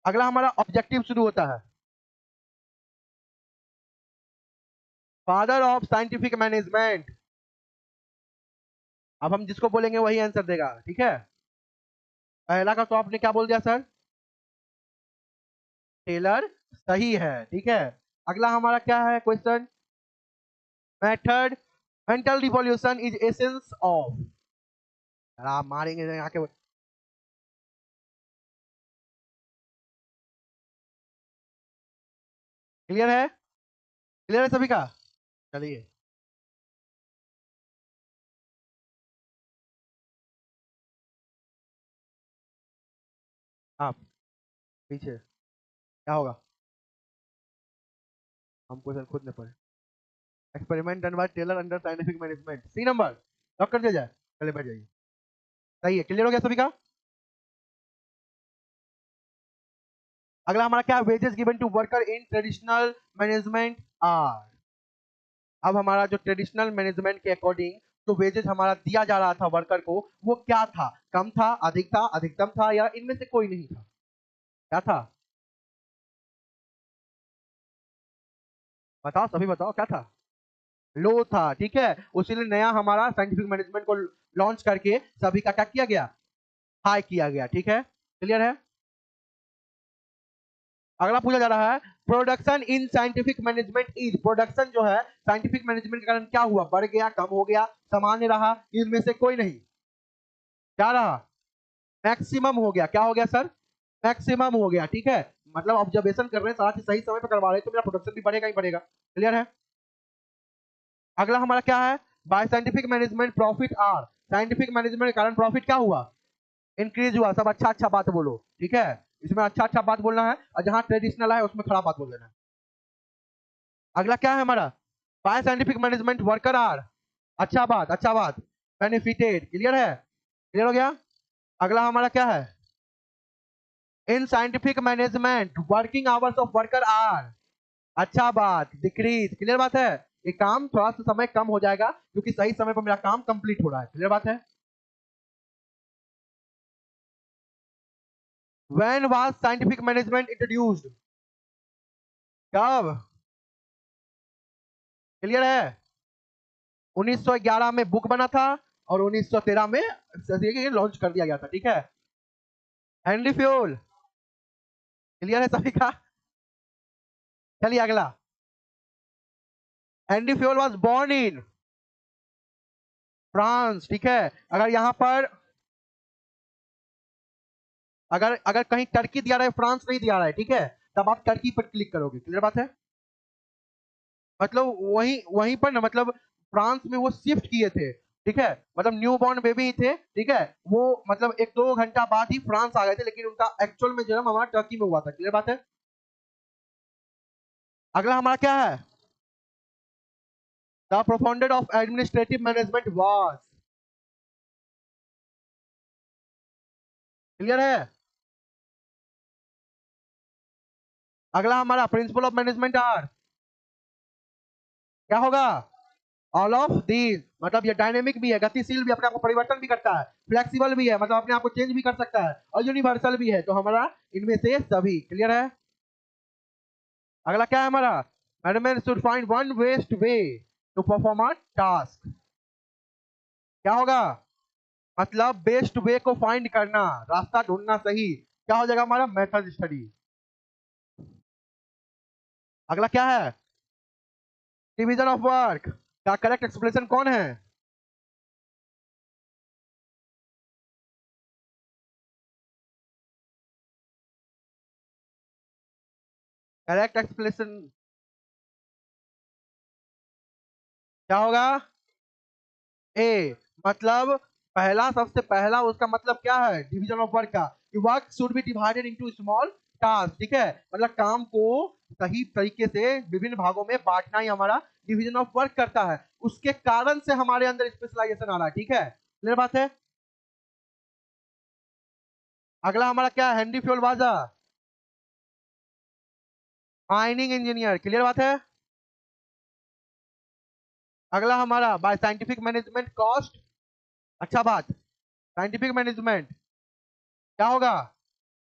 अगला हमारा ऑब्जेक्टिव शुरू होता है। Father of scientific management. अब हम जिसको बोलेंगे वही आंसर देगा, ठीक है। पहला का तो आपने क्या बोल दिया सर? टेलर। सही है, ठीक है। अगला हमारा क्या है question? Method mental revolution is essence of. आप मारेंगे यहाँ के। क्लियर है? क्लियर है सभी का? चलिए। आप पीछे क्या होगा? हम क्वेश्चन खुद नहीं पढ़े। Experiment done by Taylor under scientific management, C number lock कर दिया जाए। चलिए बैठ जाइए। सही है, क्लियर हो गया सभी का? अगला हमारा क्या? Wages given to worker in traditional management are. अब हमारा जो ट्रेडिशनल मैनेजमेंट के अकॉर्डिंग जो वेजेस हमारा दिया जा रहा था वर्कर को, वो क्या था? कम था, अधिक था, अधिकतम था, या इनमें से कोई नहीं था? क्या था? बताओ सभी, बताओ क्या था? लो था, ठीक है। उसीलिए नया हमारा साइंटिफिक मैनेजमेंट को लॉन्च करके सभी का क्या किया गया? हाई किया गया, ठीक है। क्लियर है? अगला पूछा जा रहा है, production in scientific management is. Production जो है साइंटिफिक मैनेजमेंट के कारण क्या हुआ? बढ़ गया, कम हो गया, सामान्य रहा, इनमें से कोई नहीं? क्या रहा? मैक्सिमम हो गया। क्या हो गया सर? मैक्सिमम हो गया, ठीक है। मतलब ऑब्जर्वेशन कर रहे हैं, साथ ही सही समय पर करवा रहे हैं, तो मेरा प्रोडक्शन भी बढ़ेगा ही बढ़ेगा। क्लियर है? अगला हमारा क्या है? By scientific management profit are. Scientific management के कारण प्रॉफिट क्या हुआ? इंक्रीज हुआ। सब अच्छा अच्छा बात बोलो, ठीक है। इसमें अच्छा अच्छा बात बोलना है, और जहां ट्रेडिशनल है उसमें खराब बात बोल देना है। अगला क्या है हमारा? By scientific management worker are. अच्छा बात, अच्छा बात। बेनिफिटेड। क्लियर है? क्लियर हो गया? अगला हमारा क्या है? In scientific management working hours of worker are. अच्छा बात। डिक्रीज। क्लियर बात है। ये काम थोड़ा सा समय कम हो जाएगा, क्योंकि सही समय पर मेरा काम कंप्लीट हो रहा है। क्लियर बात है? When was scientific management introduced? कब? क्लियर है? 1911 में बुक बना था, और 1913 में लॉन्च कर दिया गया था, ठीक है। Henry fuel. क्लियर है सभी का? चलिए अगला। Henry Fayol was born in France, ठीक है। अगर यहाँ पर अगर अगर कहीं टर्की दिया रहा है, फ्रांस नहीं दिया रहा है, ठीक है, तब आप टर्की पर क्लिक करोगे। क्लियर बात है? मतलब वहीं वहीं पर ना, मतलब फ्रांस में वो शिफ्ट किए थे, ठीक है। मतलब न्यू बॉर्न बेबी थे, ठीक है। वो मतलब एक दो घंटा बाद ही फ्रांस आ गए थे, लेकिन उनका एक्चुअल में जन्म हमारा टर्की में हुआ था। क्लियर बात है? अगला हमारा क्या है? The profounder of administrative management was. Clear है? अगला हमारा प्रिंसिपल ऑफ मैनेजमेंट आर। क्या होगा? All of these. मतलब ये डायनेमिक भी है, गतिशील भी, अपने आप को परिवर्तन भी करता है, फ्लेक्सिबल भी है, मतलब अपने आप को चेंज भी कर सकता है, और यूनिवर्सल भी है। तो हमारा इनमें से सभी। क्लियर है? अगला क्या है हमारा? Management should find one best way to perform a task. क्या होगा? मतलब बेस्ट वे को फाइंड करना, रास्ता ढूंढना सही। क्या हो जाएगा हमारा? Method study. अगला क्या है? डिवीजन ऑफ वर्क का करेक्ट एक्सप्लेनेशन कौन है? करेक्ट एक्सप्लेनेशन क्या होगा? ए। मतलब पहला, सबसे पहला उसका मतलब क्या है डिवीजन ऑफ वर्क का? कि work should be divided into small task, ठीक है। मतलब काम को सही तरीके से विभिन्न भागों में बांटना ही हमारा डिवीजन ऑफ वर्क करता है। उसके कारण से हमारे अंदर स्पेशलाइजेशन आ रहा है, ठीक है। क्लियर बात है? अगला हमारा क्या है? हेनरी फ्यूल वाजा माइनिंग इंजीनियर। क्लियर बात है? अगला हमारा बाय साइंटिफिक मैनेजमेंट कॉस्ट। अच्छा बात। साइंटिफिक मैनेजमेंट क्या होगा?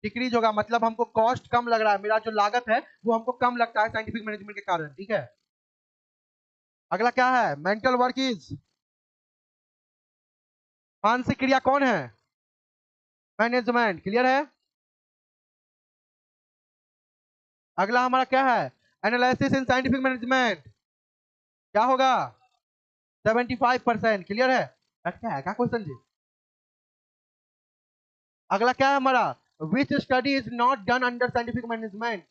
डिक्रीज होगा, मतलब हमको कॉस्ट कम लग रहा है, मेरा जो लागत है वो हमको कम लगता है साइंटिफिक मैनेजमेंट के कारण, ठीक है। अगला क्या है, मेंटल वर्क इज, मानसिक क्रिया कौन है, मैनेजमेंट, क्लियर है। अगला हमारा क्या है, एनालिसिस इन साइंटिफिक मैनेजमेंट, क्या होगा, 75%, क्लियर है। क्या है, क्या क्वेश्चन जी। अगला क्या है हमारा, which study is not done under scientific management,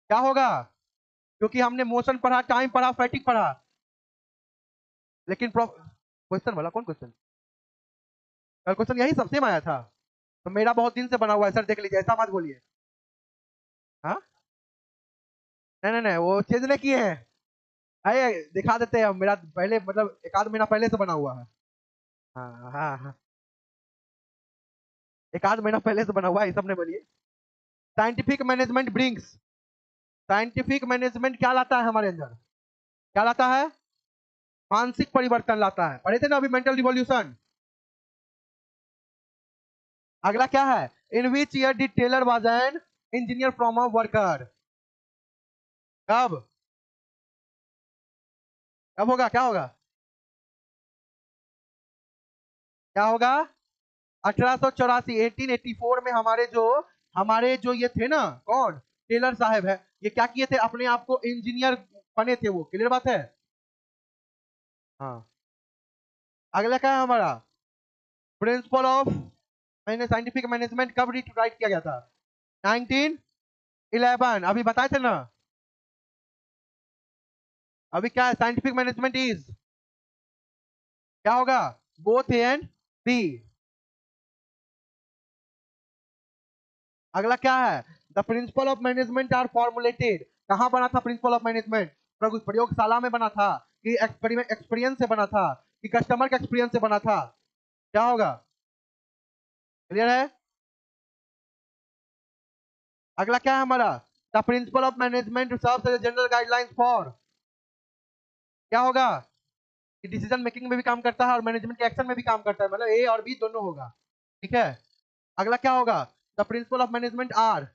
क्या होगा, क्योंकि हमने मोशन पढ़ा, टाइम पढ़ा, फैटिक पढ़ा, लेकिन क्वेश्चन वाला कौन क्वेश्चन, कल क्वेश्चन यही सबसे में आया था, तो मेरा बहुत दिन से बना हुआ है सर, देख लीजिए, ऐसा मत बोलिए। हाँ, नहीं नहीं नहीं, वो चेंज नहीं किए हैं, अरे दिखा देते हैं, मेरा पहले मतलब एक आध महीना पहले से बना हुआ है। हाँ हाँ हाँ, एक आध महीना पहले से बना हुआ है, सब ने बोलिए। Scientific management brings, scientific management क्या लाता है हमारे अंदर, क्या लाता है, मानसिक परिवर्तन लाता है, पढ़े थे ना अभी मेंटल रिवॉल्यूशन। अगला क्या है, in which year did Taylor was an engineer from a worker, कब, कब होगा, क्या होगा, क्या होगा, 1884, 1884 में हमारे जो ये थे ना, कौन, टेलर साहब है, ये क्या किए थे, अपने आप को इंजीनियर बने थे वो, क्लियर बात है। हाँ, अगला क्या है हमारा, प्रिंसिपल ऑफ मैंने साइंटिफिक मैनेजमेंट कब राइट किया गया था, 1911, अभी बताए थे ना। अभी क्या है, साइंटिफिक मैनेजमेंट इज, क्या होगा, बोथ ए एंड बी। अगला क्या है, the principle of management are formulated, कहां बना था प्रिंसिपल ऑफ मैनेजमेंट, प्रयोगशाला में बना था, कि एक्सपीरियंस से बना था, कि कस्टमर के एक्सपीरियंस से बना था, क्या होगा, क्लियर है। अगला क्या है हमारा, the principle of management serves as general guidelines for, क्या होगा, कि डिसीजन मेकिंग में भी काम करता है और मैनेजमेंट के एक्शन में भी काम करता है, मतलब ए और बी दोनों होगा, ठीक है। अगला क्या होगा, the principle of management are,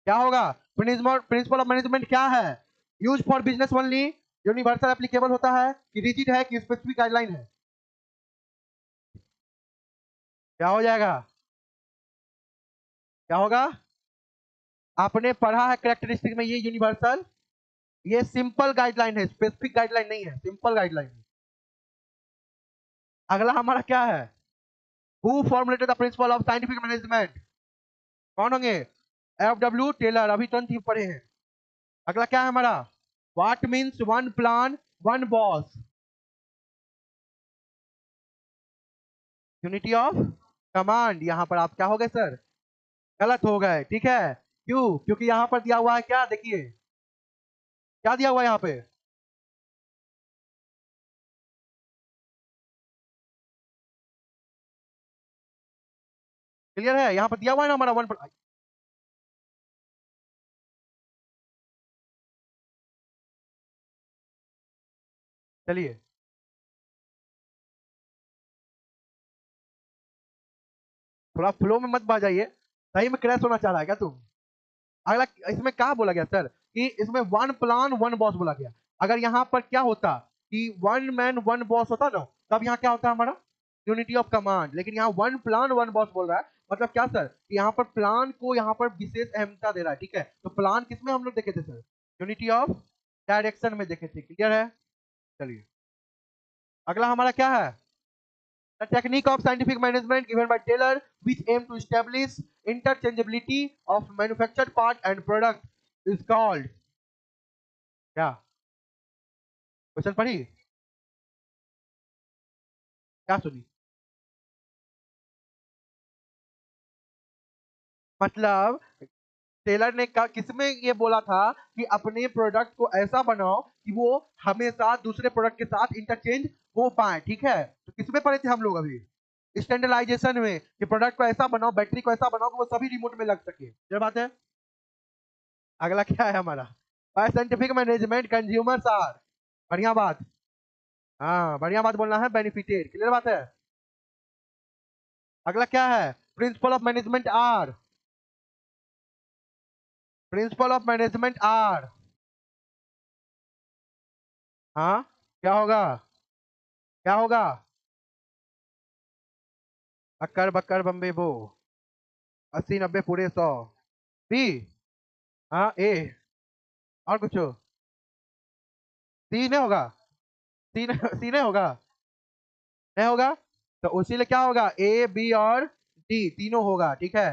क्या होगा, प्रिंसिपल ऑफ मैनेजमेंट क्या है, use for business only, universal applicable होता है, कि रिजिड है, कि स्पेसिफिक गाइडलाइन है, क्या हो जाएगा, क्या होगा, आपने पढ़ा है करेक्टरिस्टिक में, ये यूनिवर्सल, ये सिंपल गाइडलाइन है, स्पेसिफिक गाइडलाइन नहीं है, सिंपल गाइडलाइन है। अगला हमारा क्या है, who formulated the principle of scientific management, कौन होंगे, एफ डब्ल्यू टेलर, अभी तुरंत ही पढ़े हैं। अगला क्या है हमारा, what means one plan one boss, unity of command, यहां पर आप क्या हो गए सर, गलत हो गए, ठीक है, क्यों, क्योंकि यहां पर दिया हुआ है, क्या देखिए, क्या दिया हुआ है यहाँ पे, क्लियर है, यहाँ पर दिया हुआ है ना हमारा वन, चलिए, थोड़ा फ्लो में मत बा जाइए, सही में क्रैश होना चाह रहा है क्या तुम। अगला, इसमें क्या बोला गया सर, कि इसमें वन प्लान वन बॉस बोला गया, अगर यहाँ पर क्या होता, कि वन मैन वन बॉस होता ना, तब यहाँ क्या होता हमारा, यूनिटी ऑफ कमांड, लेकिन यहाँ वन प्लान वन बॉस बोल रहा है, मतलब क्या सर, कि यहाँ पर प्लान को यहाँ पर विशेष अहमियता दे रहा है, ठीक है, तो प्लान किसमें हम लोग देखे थे सर, यूनिटी ऑफ डायरेक्शन में देखे थे, क्लियर है। चलिए, अगला हमारा क्या है, the technique of scientific management given by Taylor, which aim to establish interchangeability of manufactured part and product, is called, क्या, क्वेश्चन पढ़ी, क्या सुनी, मतलब टेलर ने किसमें ये बोला था, कि अपने प्रोडक्ट को ऐसा बनाओ कि वो हमेशा दूसरे प्रोडक्ट के साथ इंटरचेंज हो पाए, ठीक है, तो किसमें पढ़े थे हम लोग अभी, स्टैंडर्डाइजेशन में, कि प्रोडक्ट को ऐसा बनाओ, बैटरी को ऐसा बनाओ कि वो सभी रिमोट में लग सके, ये बात है। अगला क्या है हमारा, by scientific management consumers are, बढ़िया बात, हाँ बढ़िया बात बोलना है, बेनिफिटेड, क्लियर बात है। अगला क्या है? Principle of management are, principle of management are. हाँ, क्या होगा? क्या होगा? अक्कर बक्कर बम्बे बो, 80 90 पूरे 100। बी। हाँ, ए। और कुछ? सी नहीं होगा? सी सी नहीं होगा? नहीं होगा? तो उसी लिए क्या होगा? ए बी और डी तीनों होगा, ठीक है।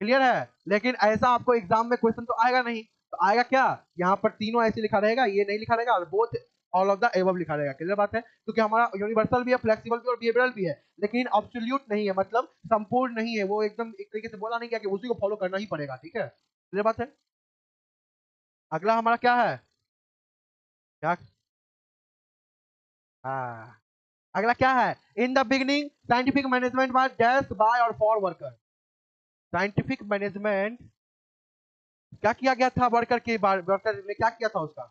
क्लियर है? लेकिन ऐसा आपको एग्जाम में क्वेश्चन तो आएगा नहीं, तो आएगा क्या? यहाँ पर तीनों ऐसे लिखा रहेगा, ये नहीं लिखा रहेगा, और both all of the above लिखा रहेगा। क्लियर बात है? क्योंकि हमारा यूनिवर्सल भी है, फ्लेक्सिबल भी और बिहेवियरल भी है, लेकिन अब्सोल्यूट नहीं है, मतलब संपूर्ण नहीं है वो, एकदम एक तरीके से बोला नहीं गया कि उसी को फॉलो करना ही पड़ेगा। ठीक है, क्लियर बात है? अगला हमारा क्या है? क्या? हाँ, अगला क्या है? In the beginning scientific management was dash by और फॉर वर्कर। साइंटिफिक मैनेजमेंट क्या किया गया था वर्कर के बारे, वर्कर में क्या किया था उसका?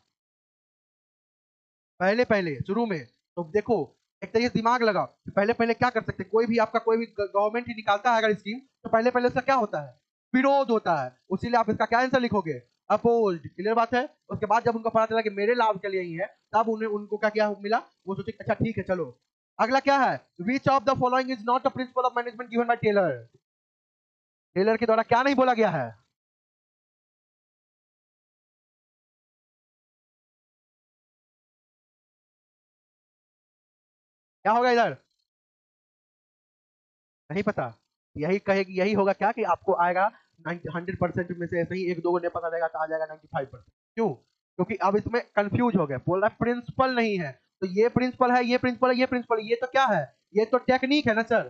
पहले पहले शुरू में तो देखो, एक तरीके से दिमाग लगा, पहले पहले क्या कर सकते हैं, कोई भी आपका कोई भी गवर्नमेंट ही निकालता है अगर स्कीम, तो पहले पहले उसका क्या होता है? विरोध होता है। उसीलिए आप इसका क्या आंसर लिखोगे? अपोज्ड। क्लियर बात है? उसके बाद जब उनको पता चला कि मेरे लाभ के लिए ही है, तब उन्हें उनको क्या क्या मिला, वो सोचे अच्छा ठीक है चलो। अगला क्या है? Which of the following is not a principle of management given by Taylor. Taylor के द्वारा क्या नहीं बोला गया है? क्या होगा इधर? नहीं पता? यही कहेगी, यही होगा क्या कि आपको आएगा 100% में से ऐसे ही एक दो को नहीं पता रहेगा तो आ जाएगा 95%। क्यों? क्योंकि अब इसमें कंफ्यूज हो गए, बोल रहा है प्रिंसिपल नहीं है, तो ये प्रिंसिपल है, ये प्रिंसिपल है, ये प्रिंसिपल है, ये तो क्या है? ये तो टेक्निक है ना सर।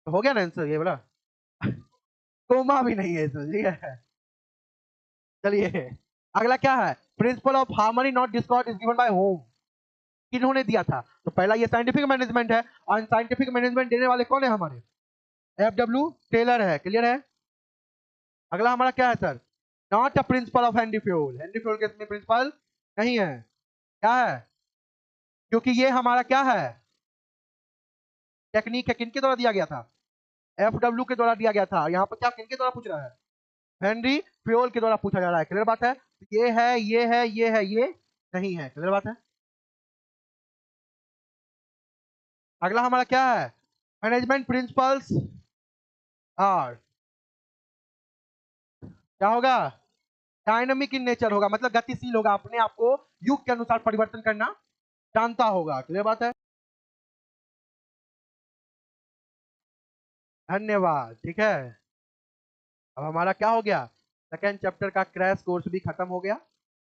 तो हो गया ना आंसर ये बोला। कोमा भी नहीं है इसमें, ठीक है। चलिए, अगला क्या है? Principle of harmony not discord is given by whom. किन्होंने दिया था? तो पहला ये साइंटिफिक मैनेजमेंट है, और साइंटिफिक मैनेजमेंट देने वाले कौन है हमारे? एफ डब्ल्यू टेलर है। क्लियर है? अगला हमारा क्या है sir? Not a principle of Henry fuel. Henry fuel के इसमें प्रिंसिपल नहीं है। क्या है? क्योंकि ये हमारा क्या है? टेक्निक है। किनके द्वारा दिया गया था? एफ डब्ल्यू के द्वारा दिया गया था। यहाँ पर क्या किनके द्वारा पूछ रहा है? हेनरी फ्यूल के द्वारा पूछा जा रहा है। क्लियर बात है? ये है, ये है, ये है, ये नहीं है। क्लियर बात है? अगला हमारा क्या है? मैनेजमेंट प्रिंसिपल्स आर, क्या होगा? डायनामिक इन नेचर होगा, मतलब गतिशील होगा, अपने आप को युग के अनुसार परिवर्तन करना जानता होगा। क्लियर बात है? धन्यवाद। ठीक है, अब हमारा क्या हो गया? सेकेंड चैप्टर का क्रैश कोर्स भी खत्म हो गया।